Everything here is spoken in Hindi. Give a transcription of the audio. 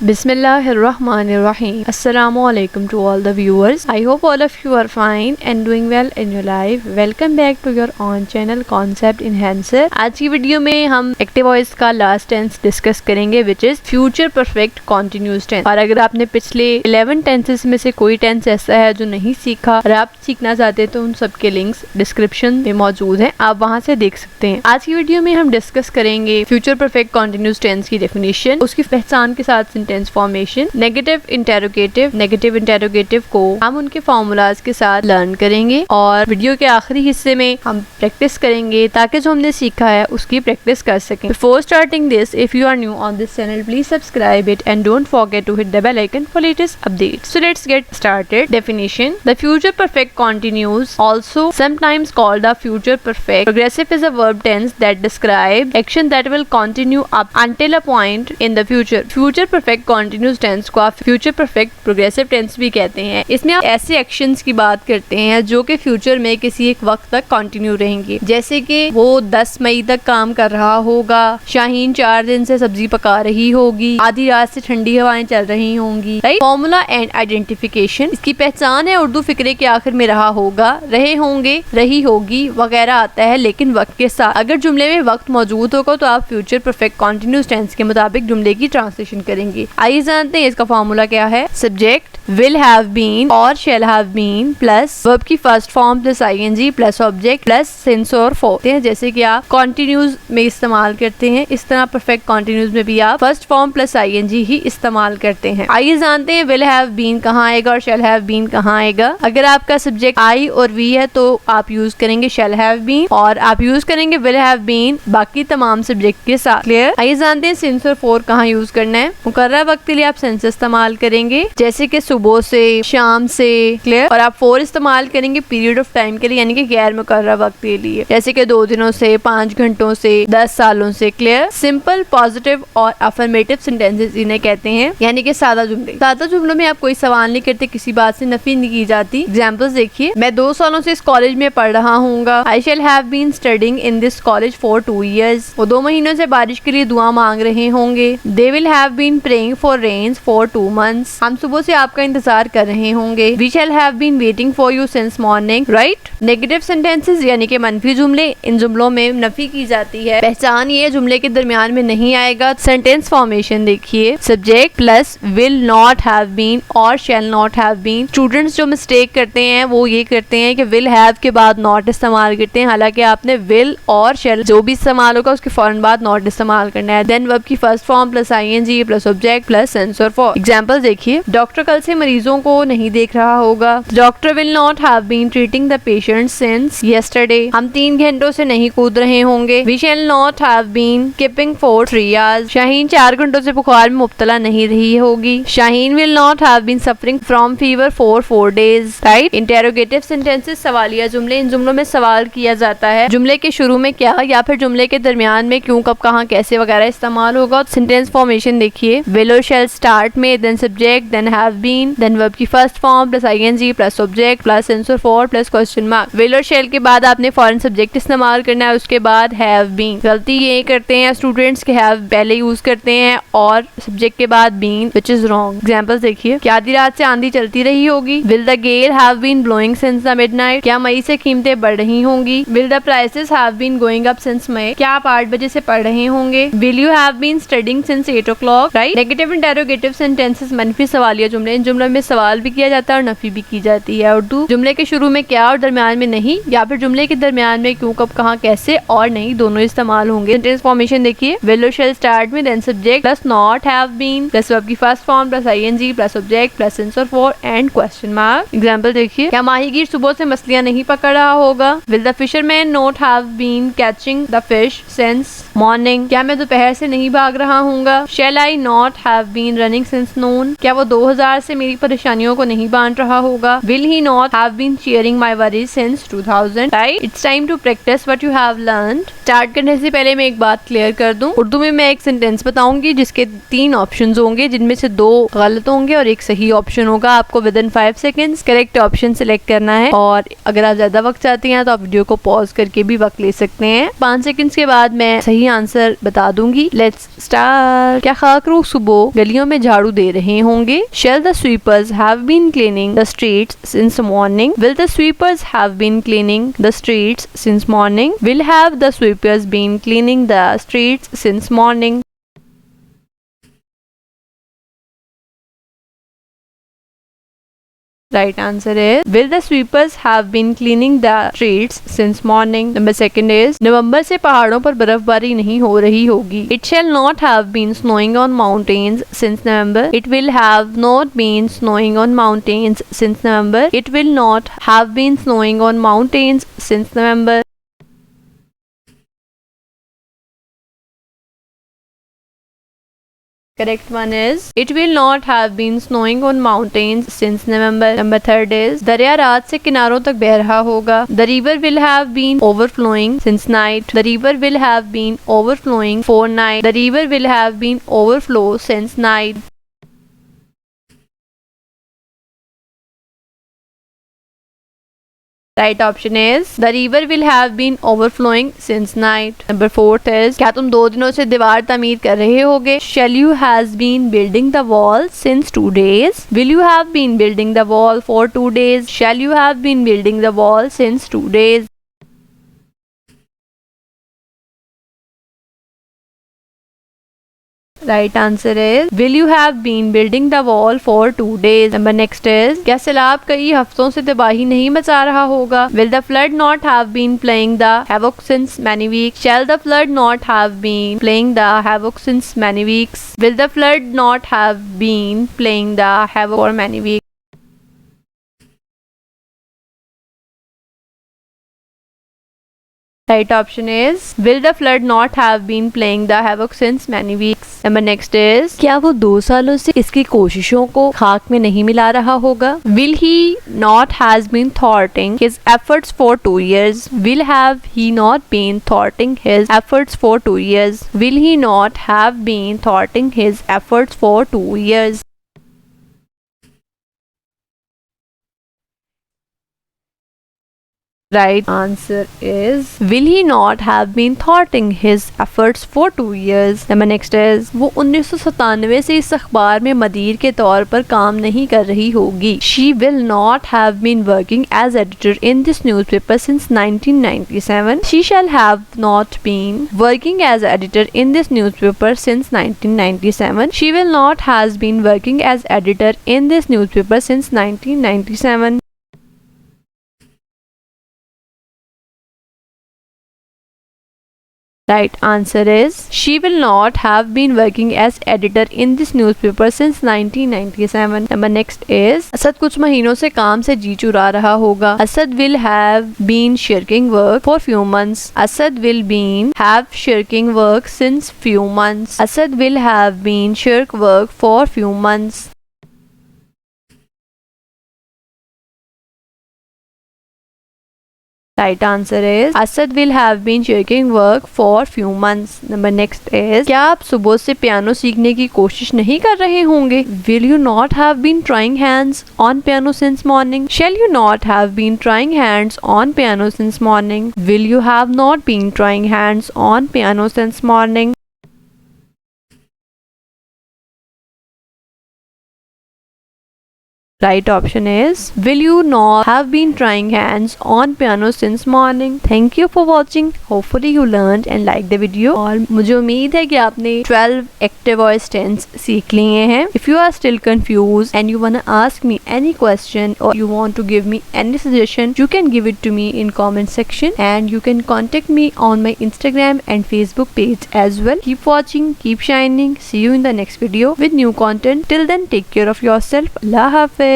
Bismillahirrahmanirrahim. Assalamualaikum to all the viewers. I hope all of you are fine and doing well in your life. Welcome back to your own channel Concept Enhancer. आज की वीडियो में हम एक्टिव वॉइस का लास्ट टेंस डिस्कस करेंगे which is future perfect continuous tense. और अगर आपने पिछले 11 टेंसेस में से कोई टेंस ऐसा है जो नहीं सीखा और आप सीखना चाहते हैं तो उन सबके लिंक्स डिस्क्रिप्शन में मौजूद हैं, आप वहां से देख सकते हैं। आज की वीडियो में हम डिस्कस करेंगे फ्यूचर परफेक्ट कॉन्टिन्यूस टेंस की डेफिनेशन, उसकी पहचान के साथ सेंटेंस फॉर्मेशन, नेगेटिव इंटेरोगेटिव को हम उनके फॉर्मूलाज के साथ लर्न करेंगे और वीडियो के आखिरी हिस्से में हम प्रैक्टिस करेंगे ताकि जो हमने सीखा है उसकी प्रैक्टिस कर सकें। Before starting this, if you are new on this channel, please subscribe it and don't forget to hit the bell icon for latest updates. So let's get started. Definition: the future perfect continuous, also sometimes called the future perfect progressive, is a verb tense that describes action that will continue up until a point in the future. Future perfect continuous tense को आप future perfect progressive tense भी कहते हैं। इसमें आप ऐसे actions की बात करते हैं जो कि फ्यूचर में किसी एक वक्त तक कंटिन्यू रहेंगे, जैसे कि वो 10 मई तक काम कर रहा होगा, शाहीन 4 दिन से सब्जी पका रही होगी, आधी रात से ठंडी हवाएं चल रही होंगी। राइट। फॉर्मूला एंड आइडेंटिफिकेशन, इसकी पहचान है उर्दू फिक्रे के आखिर में रहा होगा, रहे होंगे, रही होगी वगैरह आता है, लेकिन वक्त के साथ अगर जुमले में वक्त मौजूद होगा तो आप फ्यूचर परफेक्ट कॉन्टिन्यूस टेंस के मुताबिक जुमले की ट्रांसलेशन करेंगे। आइए जानते हैं इसका फॉर्मूला क्या है। सब्जेक्ट will have been और shall have been plus verb की first form plus ing plus object plus since और for, जैसे कि आप कॉन्टिन्यूस में इस्तेमाल करते हैं, इस तरह परफेक्ट कॉन्टिन्यूस में भी आप फर्स्ट फॉर्म प्लस ing ही इस्तेमाल करते हैं। आइए जानते हैं will have been कहाँ आएगा और shall have been कहाँ आएगा। अगर आपका सब्जेक्ट I और we है तो आप यूज करेंगे shall have been और आप यूज करेंगे will have been बाकी तमाम सब्जेक्ट के साथ। क्लियर। आइए जानते हैं since और for कहाँ यूज करना है। मुकर्रर वक्त के लिए आप since इस्तेमाल करेंगे, जैसे कि सुबह से, शाम से। क्लियर। और आप for इस्तेमाल करेंगे पीरियड ऑफ टाइम के लिए, यानी कि गैर मुकर्रर वक्त के लिए, जैसे कि 2 दिनों से, 5 घंटों से, 10 सालों से। क्लियर। सिंपल, पॉजिटिव और अफर्मेटिव सेंटेंसेस इन्हें कहते हैं, यानी कि सादा जुमले। सादा जुमलों में आप कोई सवाल नहीं करते, किसी बात से नफी नहीं की जाती। एग्जाम्पल्स देखिए, मैं 2 सालों से इस कॉलेज में पढ़ रहा हूँगा। I shall have been studying in this college for 2 years। वो 2 महीनों से बारिश के लिए दुआ मांग रहे होंगे। They will have been praying for rains for 2 months। हम सुबह से आपका इंतजार कर रहे होंगे। We shall have been waiting for you since morning. Right. Negative sentences यानी कि मनफी जुमले, इन जुमलों में नफी की जाती है। पहचान ये जुमले के दरमियान में नहीं आएगा। सेंटेंस फॉर्मेशन देखिए, subject plus will not have been और shall not have been. Students जो मिस्टेक करते हैं वो ये करते हैं कि विल हैव के बाद नॉट इस्तेमाल करते हैं, हालांकि आपने विल और शैल जो भी इस्तेमाल होगा उसके फौरन बाद नॉट इस्तेमाल करना है। देन वर्ब की first form plus ing plus object plus since और फॉर। एग्जांपल देखिए, डॉक्टर कल से मरीजों को नहीं देख रहा होगा। Doctor will not have been treating the patient since yesterday. हम 3 घंटों से नहीं कूद रहे होंगे। We shall not have been skipping for 3 hours। Shaheen 4 घंटों से बुखार में मुब्तला नहीं रही होगी। Shaheen will not have been suffering from fever for 4 days। Right. Interrogative sentences, सवालिया जुमले, इन जुमलों में सवाल किया जाता है जुमले के शुरू में क्या या फिर जुमले के दरमियान में क्यों, कब, कहाँ, कैसे वगैरह इस्तेमाल होगा। सेंटेंस फॉर्मेशन देखिए, विल और शैल स्टार्ट में, then subject, then have been, then verb की first form plus ing plus object plus since और for plus question mark. Will और शैल के बाद आपने फॉरेन सब्जेक्ट इस्तेमाल करना है, उसके बाद हैव बीन। गलती ये करते हैं स्टूडेंट्स के हैव पहले यूज करते हैं और सब्जेक्ट के बाद been, which is wrong. Examples देखिए, क्या आधी रात से आंधी चलती रही होगी। Will the gale have been blowing since the midnight. क्या मई से कीमतें बढ़ रही होंगी। Will the prices have been going up since May. क्या आप 8 बजे से पढ़ रहे होंगे। Will you have been studying since 8 o'clock। Right. Negative interrogative sentences, मनफी सवालिया जुमले, इन जुमलों में सवाल भी किया जाता है और नफी भी की जाती है। उर्दू जुमले के शुरू में क्या और दरमियान में नहीं, या फिर जुमले के दरमियान में क्यों, कब, कहाँ, कैसे और नहीं, दोनों इस्तेमाल होंगे। सेंटेंस फॉर्मेशन देखिए, विल और शैल स्टार्ट में, then subject plus not have been plus verb की first form plus ing plus object plus since और for and question mark. Example देखिए, क्या माहीगीर सुबह से मछलियां नहीं पकड़ रहा होगा। Will the fisherman not have been catching the fish since morning. क्या मैं दोपहर से नहीं भाग रहा हूँगा। Shall I not have been running since noon. क्या वो 2000 से मेरी परेशानियों को नहीं बांट रहा होगा। Will he not have been sharing my worries since 2000। Right. It's time to practice what you have learned. Start करने से पहले मैं एक बात क्लियर कर दूं, उर्दू में मैं एक सेंटेंस बताऊंगी जिसके 3 ऑप्शंस होंगे, जिनमें से 2 गलत होंगे और एक सही ऑप्शन होगा। आपको with in 5 seconds correct option select करना है और अगर आप ज्यादा वक्त चाहते हैं तो आप वीडियो को पॉज करके भी वक्त ले सकते हैं। 5 सेकेंड्स के बाद मैं सही आंसर बता दूंगी। Let's start. क्या खाक रूह सुबह वो गलियों में झाड़ू दे रहे होंगे। Shall the sweepers have been cleaning the streets since morning? Will the sweepers have been cleaning the streets since morning? Will have the sweepers been cleaning the streets since morning? Right answer is will the sweepers have been cleaning the streets since morning? Number second is नवंबर से पहाड़ों पर बर्फबारी नहीं हो रही होगी। It shall not have been snowing on mountains since November. It will have not been snowing on mountains since November. It will not have been snowing on mountains since November. Correct one is it will not have been snowing on mountains since November. Number third is दरिया रात से किनारों तक बह रहा होगा। The river will have been overflowing since night. The river will have been overflowing for night. The river will have been overflow since night. Right option is the river will have been overflowing since night. Number fourth is क्या तुम 2 दिनों से दीवार तामीर कर रहे होगे? Shall you has been building the wall since 2 days? Will you have been building the wall for 2 days? Shall you have been building the wall since 2 days? Right answer is will you have been building the wall for 2 days. Number next is क्या सैलाब कई हफ्तों से तबाही नहीं मचा रहा होगा? Will the flood not have been playing the havoc since many weeks? Shall the flood not have been playing the havoc since many weeks? Will the flood not have been playing the havoc for many weeks? Right option is will the flood not have been playing the havoc since many weeks. Number next is क्या वो 2 सालों से इसकी कोशिशों को खाक में नहीं मिला रहा होगा? Will he not has been thwarting his efforts for 2 years? Will have he not been thwarting his efforts for 2 years? Will he not have been thwarting his efforts for 2 years? Right answer is will he not have been thwarting his efforts for 2 years. Number next is वो 1997 से इस अखबार में मदीर के तौर पर काम नहीं कर रही होगी। She will not have been working as editor in this newspaper since 1997. She shall have not been working as editor in this newspaper since 1997. She will not has been working as editor in this newspaper since 1997. Right answer is she will not have been working as editor in this newspaper since 1997. Number next is Asad कुछ महीनों से काम से जी चुरा रहा होगा। Asad will have been shirking work for few months. Asad will been have shirking work since few months. Asad will have been shirk work for few months. Right answer is Asad will have been shirking work for few months. Number next is क्या आप सुबह से पियानो सीखने की कोशिश नहीं कर रहे होंगे? Will you not have been trying hands on piano since morning? Shall you not have been trying hands on piano since morning? Will you have not been trying hands on piano since morning? Right option is will you not have been trying hands on piano since morning. Thank you for watching. Hopefully you learned and liked the video. और मुझे उम्मीद है कि आपने 12 active voice tense सीख लिए हैं. If you are still confused and you wanna ask me any question or you want to give me any suggestion, you can give it to me in comment section and you can contact me on my Instagram and Facebook page as well. Keep watching, keep shining. See you in the next video with new content. Till then, take care of yourself. Allah Hafiz.